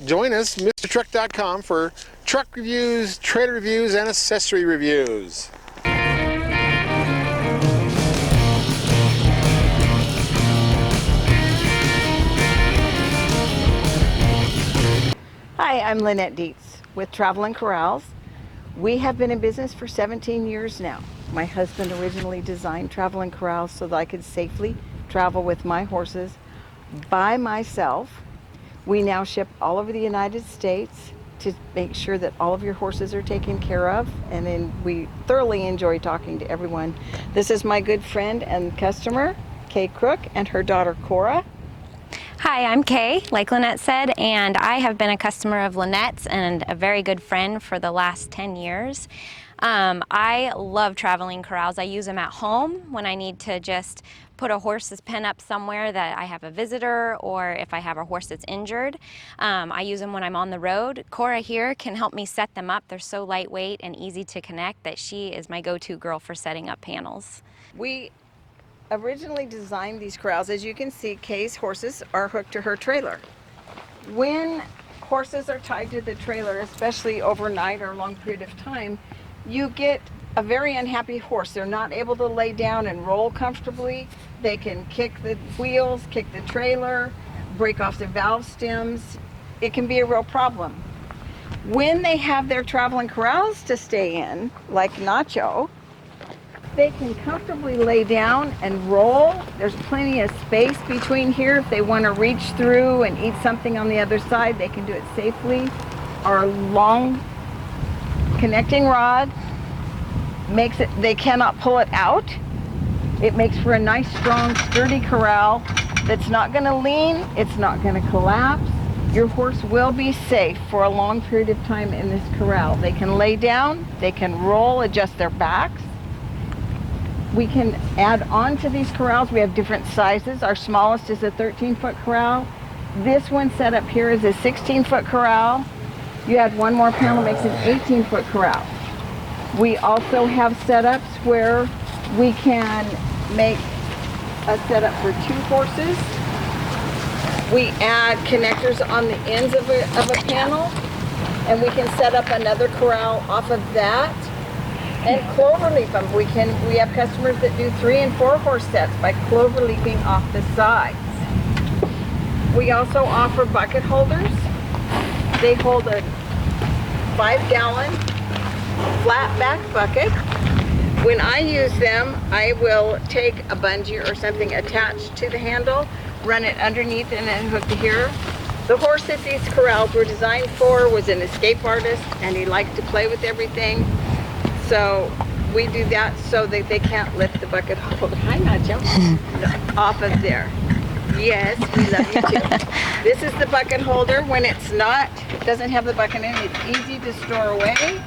Join us, MrTruck.com, for truck reviews, trailer reviews, and accessory reviews. Hi, I'm Annette with Travel-N-Corrals. We have been in business for 17 years now. My husband originally designed Travel-N-Corrals so that I could safely travel with my horses by myself. We now ship all over the United States to make sure that all of your horses are taken care of, and then we thoroughly enjoy talking to everyone. This is my good friend and customer, Kay Crook, and her daughter, Cora. Hi, I'm Kay, like Lynette said, and I have been a customer of Lynette's and a very good friend for the last 10 years. I love Travel-N-Corrals. I use them at home when I need to just put a horse's pen up somewhere that I have a visitor, or if I have a horse that's injured. I use them when I'm on the road. Cora here can help me set them up. They're so lightweight and easy to connect that she is my go-to girl for setting up panels. We originally designed these corrals. As you can see, Kay's horses are hooked to her trailer. When horses are tied to the trailer, especially overnight or a long period of time, you get a very unhappy horse. They're not able to lay down and roll comfortably. They can kick the wheels, kick the trailer, break off the valve stems. It can be a real problem. When they have their Travel-N-Corrals to stay in, like Nacho, they can comfortably lay down and roll. There's plenty of space between here. If they want to reach through and eat something on the other side, they can do it safely. Our long connecting rod makes it, they cannot pull it out. It makes for a nice, strong, sturdy corral that's not going to lean, it's not going to collapse. Your horse will be safe for a long period of time in this corral. They can lay down, they can roll, adjust their backs. We can add on to these corrals. We have different sizes. Our smallest is a 13-foot corral. This one set up here is a 16-foot corral. You add one more panel, makes an 18-foot corral. We also have setups where we can make a setup for 2 horses. We add connectors on the ends of a panel, and we can set up another corral off of that. And clover leaf them. We have customers that do 3 and 4 horse sets by clover leafing off the sides. We also offer bucket holders. They hold a 5-gallon flat back bucket. When I use them, I will take a bungee or something attached to the handle, run it underneath, and then hook to here. The horse that these corrals were designed for was an escape artist, and he liked to play with everything. So we do that so that they can't lift the bucket holder. Hi, Nacho. Off of there. Yes, we love you too. This is the bucket holder. When it's not, it doesn't have the bucket in it, it's easy to store away.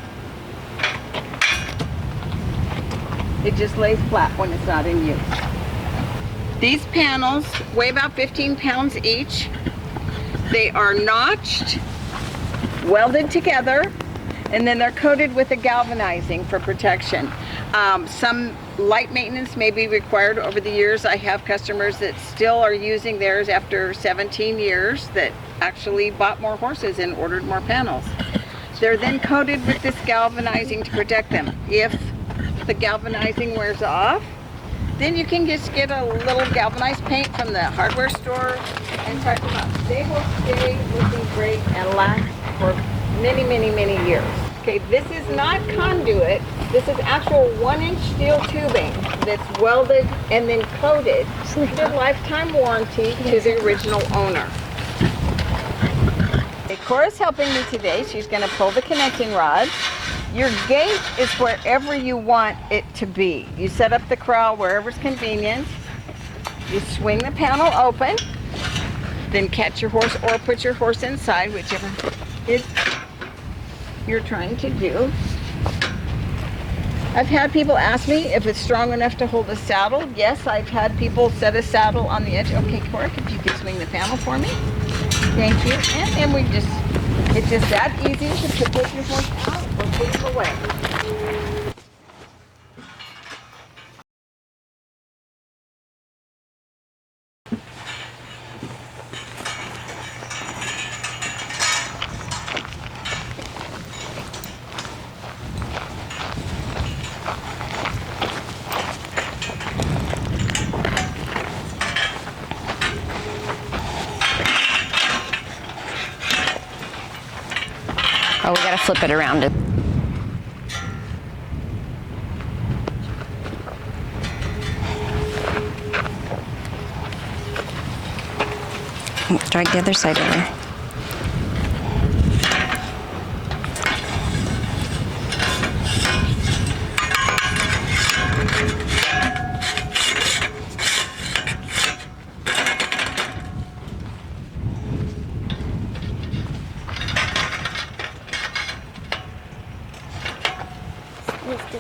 It just lays flat when it's not in use. These panels weigh about 15 pounds each. They are notched, welded together, and then they're coated with a galvanizing for protection. Some light maintenance may be required over the years. I have customers that still are using theirs after 17 years that actually bought more horses and ordered more panels. They're then coated with this galvanizing to protect them. If the galvanizing wears off, then you can just get a little galvanized paint from the hardware store and touch them up. They will stay looking great and last for many, many, many years. Okay, this is not conduit. This is actual 1-inch steel tubing that's welded and then coated with lifetime warranty to the original owner. Okay, Cora's helping me today. She's going to pull the connecting rod. Your gate is wherever you want it to be. You set up the corral wherever's convenient. You swing the panel open, then catch your horse or put your horse inside, whichever is you're trying to do. I've had people ask me if it's strong enough to hold a saddle. Yes, I've had people set a saddle on the edge. Okay, Cora, if you could swing the panel for me. Thank you. And then it's just that easy to put your horse out or put him away. Oh, we gotta flip it around. Drag the other side over.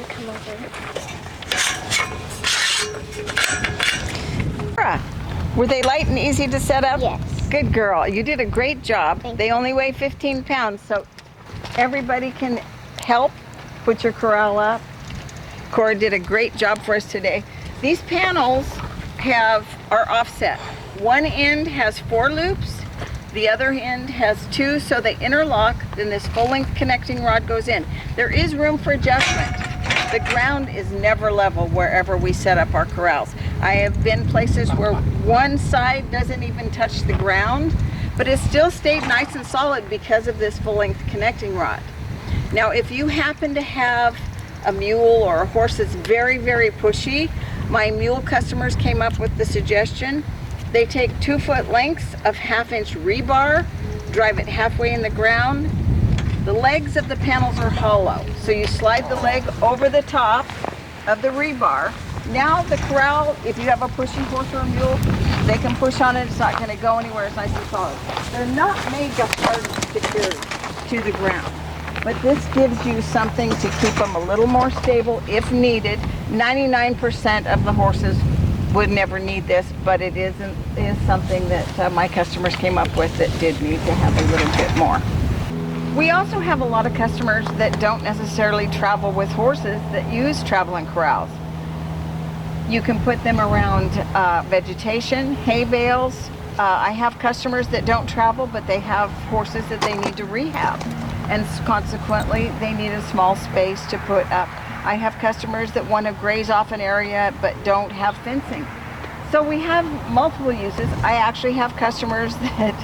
Come over. Were they light and easy to set up? Yes. Good girl. You did a great job. Thank They only weigh 15 pounds, so everybody can help put your corral up. Cora did a great job for us today. These panels are offset. One end has 4 loops, the other end has 2, so they interlock, then this full-length connecting rod goes in. There is room for adjustment. The ground is never level wherever we set up our corrals. I have been places where one side doesn't even touch the ground, but it still stayed nice and solid because of this full-length connecting rod. Now, if you happen to have a mule or a horse that's very, very pushy, my mule customers came up with the suggestion. They take 2-foot lengths of 1/2-inch rebar, drive it halfway in the ground. The legs of the panels are hollow, so you slide the leg over the top of the rebar. Now the corral, if you have a pushy horse or a mule, they can push on it. It's not going to go anywhere. It's nice and solid. They're not made to hard secure to the ground, but this gives you something to keep them a little more stable if needed. 99% of the horses would never need this, but it is something that my customers came up with that did need to have a little bit more. We also have a lot of customers that don't necessarily travel with horses that use Travel-N-Corrals. You can put them around vegetation, hay bales. I have customers that don't travel, but they have horses that they need to rehab, and consequently they need a small space to put up. I have customers that want to graze off an area but don't have fencing. So we have multiple uses. I actually have customers that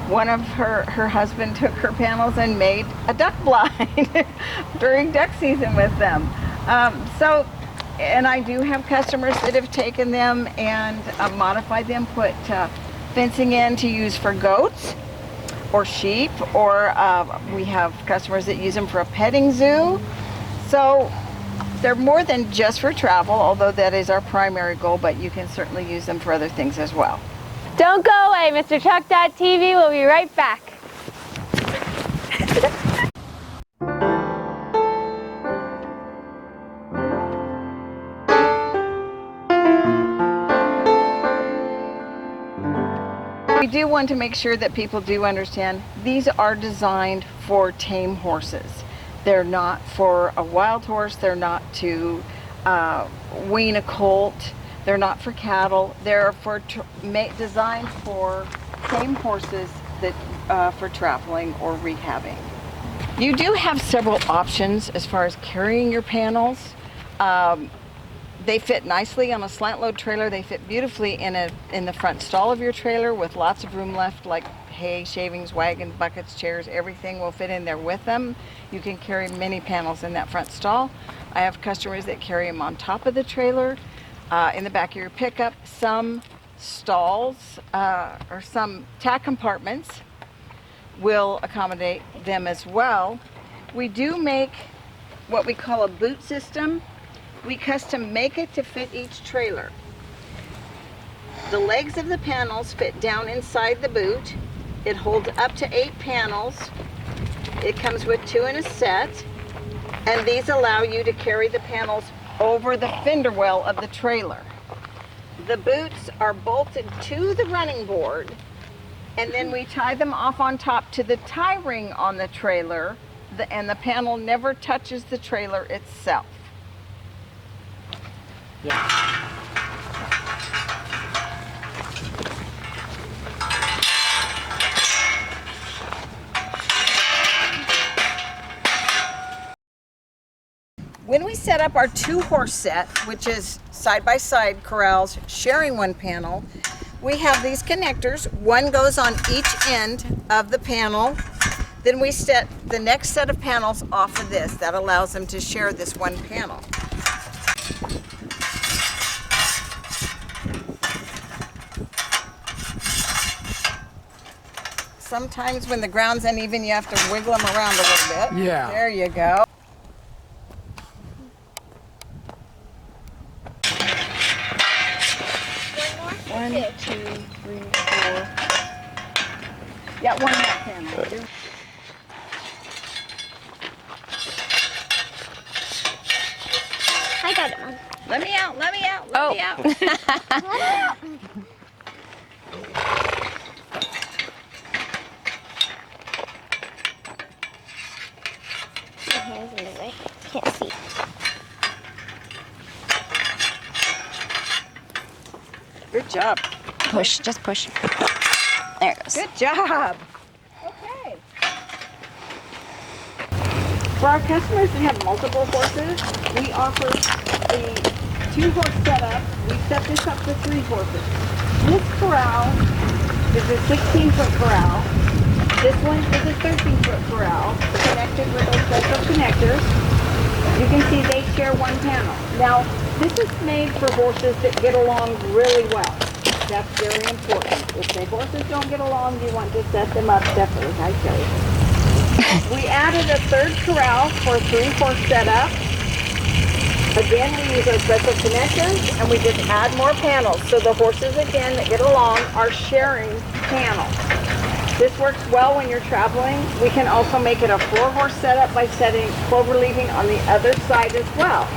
one of her husband took her panels and made a duck blind during duck season with them. And I do have customers that have taken them and modified them, put fencing in to use for goats or sheep, or we have customers that use them for a petting zoo. So they're more than just for travel, although that is our primary goal, but you can certainly use them for other things as well. Don't go away, MrTruck.tv. We'll be right back. We do want to make sure that people do understand these are designed for tame horses. They're not for a wild horse. They're not to wean a colt. They're not for cattle. They're for designed for tame horses that for traveling or rehabbing. You do have several options as far as carrying your panels. They fit nicely on a slant load trailer. They fit beautifully in the front stall of your trailer with lots of room left, like hay, shavings, wagons, buckets, chairs, everything will fit in there with them. You can carry many panels in that front stall. I have customers that carry them on top of the trailer, in the back of your pickup. Some stalls or some tack compartments will accommodate them as well. We do make what we call a boot system. We custom make it to fit each trailer. The legs of the panels fit down inside the boot. It holds up to 8 panels. It comes with 2 in a set, and these allow you to carry the panels over the fender well of the trailer. The boots are bolted to the running board, and then we tie them off on top to the tie ring on the trailer, and the panel never touches the trailer itself. When we set up our 2-horse set, which is side-by-side corrals sharing one panel, we have these connectors. One goes on each end of the panel. Then we set the next set of panels off of this. That allows them to share this one panel. Sometimes when the ground's uneven, you have to wiggle them around a little bit. Yeah. There you go. One, two, three, four. Yeah, one more panel. I got it, Mom. Let me out, let me out, let me out. My hand's in the way. Can't see. Good job. Push, just push. There it goes. Good job. Okay. For our customers that have multiple horses, we offer the 2-horse setup. We set this up for 3 horses. This corral is a 16-foot corral. This one is a 13-foot corral connected with those special connectors. You can see they share one panel. Now, this is made for horses that get along really well. That's very important. If the horses don't get along, you want to set them up separately, I tell you. We added a 3rd corral for a 3-horse setup. Again, we use our special connectors, and we just add more panels. So the horses, again, that get along are sharing panels. This works well when you're traveling. We can also make it a 4-horse setup by setting clover leaving on the other side as well.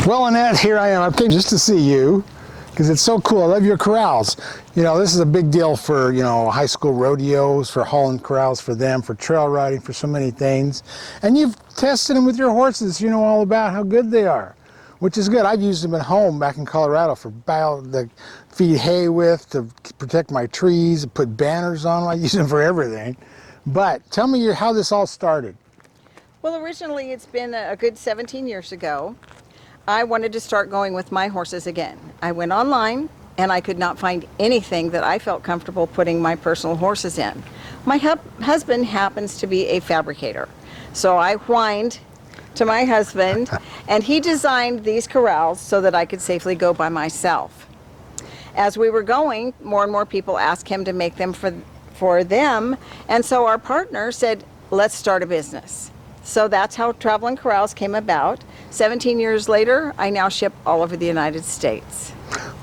Well, Annette, here I am. I came just to see you because it's so cool. I love your corrals. You know, this is a big deal for, you know, high school rodeos, for hauling corrals for them, for trail riding, for so many things. And you've tested them with your horses. You know all about how good they are, which is good. I've used them at home back in Colorado for to feed hay with, to protect my trees, to put banners on them. I use them for everything. But tell me how this all started. Well, originally it's been a good 17 years ago. I wanted to start going with my horses again. I went online and I could not find anything that I felt comfortable putting my personal horses in. My husband happens to be a fabricator. So I whined to my husband and he designed these corrals so that I could safely go by myself. As we were going, more and more people asked him to make them for them, and so our partner said, let's start a business. So that's how Travel-N-Corrals came about. 17 years later, I now ship all over the United States.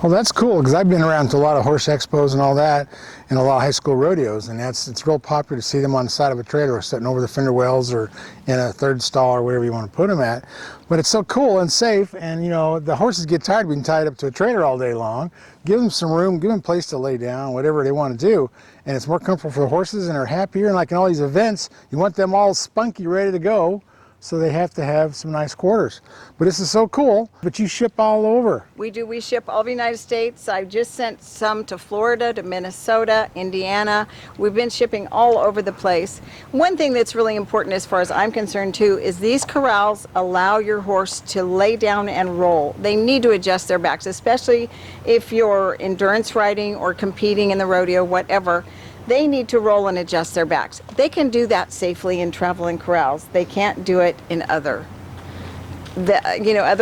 Well, that's cool because I've been around to a lot of horse expos and all that, and a lot of high school rodeos, and it's real popular to see them on the side of a trailer or sitting over the fender wells or in a 3rd stall or wherever you want to put them at. But it's so cool and safe, and you know, the horses get tired of being tied up to a trailer all day long. Give them some room, give them a place to lay down, whatever they want to do, and it's more comfortable for the horses and they're happier. And like in all these events, you want them all spunky, ready to go. So they have to have some nice quarters. But this is so cool, but you ship all over. We do, we ship all over the United States. I've just sent some to Florida, to Minnesota, Indiana. We've been shipping all over the place. One thing that's really important as far as I'm concerned too, is these corrals allow your horse to lay down and roll. They need to adjust their backs, especially if you're endurance riding or competing in the rodeo, whatever. They need to roll and adjust their backs. They can do that safely in Travel-N-Corrals. They can't do it in other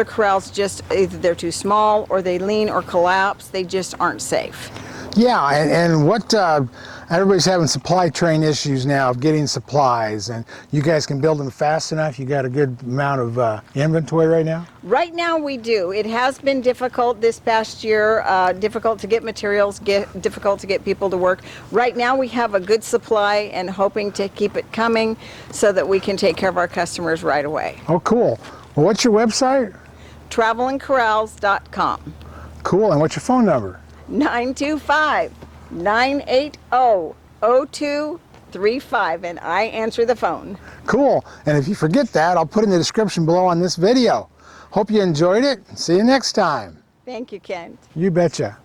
corrals. Just either they're too small or they lean or collapse. They just aren't safe. Yeah, and what everybody's having supply chain issues now of getting supplies, and you guys can build them fast enough. You got a good amount of inventory right now? Right now we do. It has been difficult this past year, difficult to get materials, difficult to get people to work. Right now we have a good supply and hoping to keep it coming so that we can take care of our customers right away. Oh, cool. Well, what's your website? Travel-N-Corrals.com. Cool, and what's your phone number? 925-980-0235, and I answer the phone. Cool, and if you forget that, I'll put in the description below on this video. Hope you enjoyed it. See you next time. Thank you, Kent. You betcha.